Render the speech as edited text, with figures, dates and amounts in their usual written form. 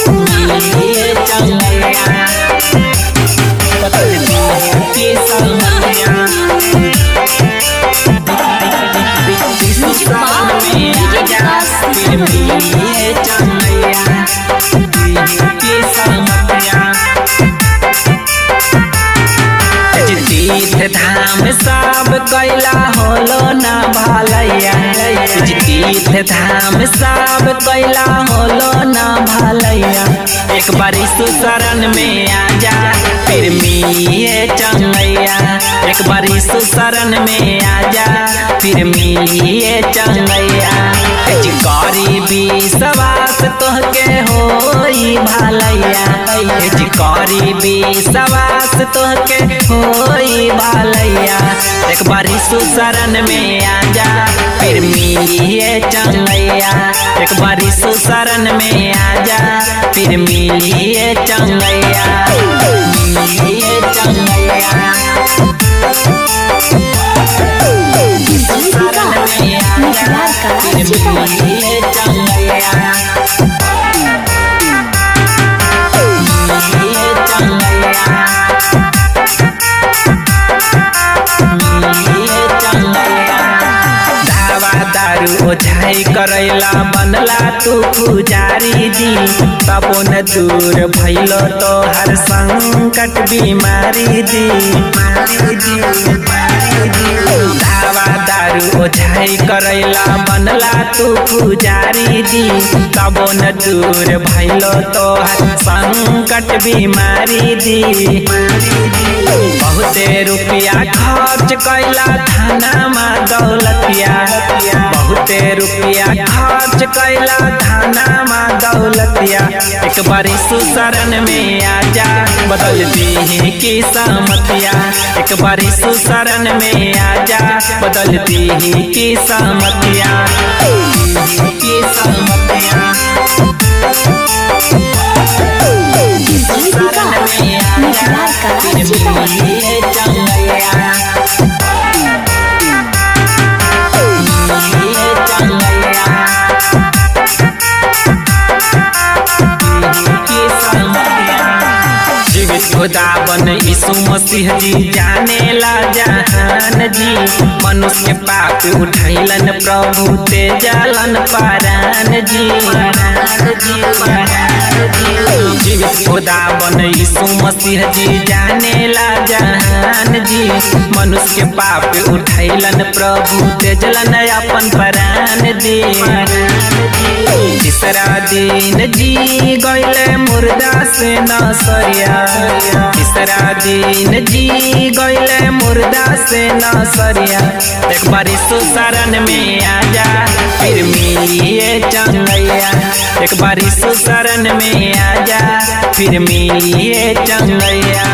मिलिए चंगैया बदल दी किस्मतिया फिर मिलिए चंगैया किस्मतिया तीर्थ धाम सब कैला होलो ना भलैया तीर्थ धाम सब कैला होलो ना भलैया एक बारी सुशरण में आजा फिर मिलिए चंगैया एक बारी सुशरण में आजा फिर मिलिए चंगैया गरीबी सवास तोहके होई भलैया गरीबी सवास तोहके होई भलैया एक बारी सुशरण में आजा फिर मिलिए चंगैया एक बारी सुशरण में आजा फिर मिलिए चंगैया मिलिए चंगैया सुशरण में आजा फिर मिलिए चंगैया ओझाई करैला बनला तू पुजारी जी तबो न दूर भइलो तो हर संकट बीमारी दी धावा दारू ओझाई करैला बनला तू पुजारी दी तबो न दूर भइलो तो हर संकट बीमारी दी बहुते रुपया खर्च कैला थाना दौलतिया बहुते रुपया खर्च कैला थाना दौलतिया एक बारी सुशरण में आजा बदल दी किस्मतिया एक बारी सुशरण में आजा बदल दी किस्मतिया किस्मतिया सुशरण में आजा फिर मिलिए चंगैया खुदा बन यीशु मसीह जी जाने ला जहान जी मनुष्य के पाप उठैलन प्रभु ते जलन पारान जी खुदा बन यीशु मसीह जी जाने ला जहान जी मनुष्य के पाप उठैलन प्रभु ते जलन अपन प्राण दी तीसरा दिन जी गइले मुर्दा से नसरिया तीसरा दिन जी गइले मुर्दा से नसरिया एक बारी सुशरण में आजा फिर मिलिए चंगैया एक बारी सुशरण में आजा फिर मिलिए चंगैया।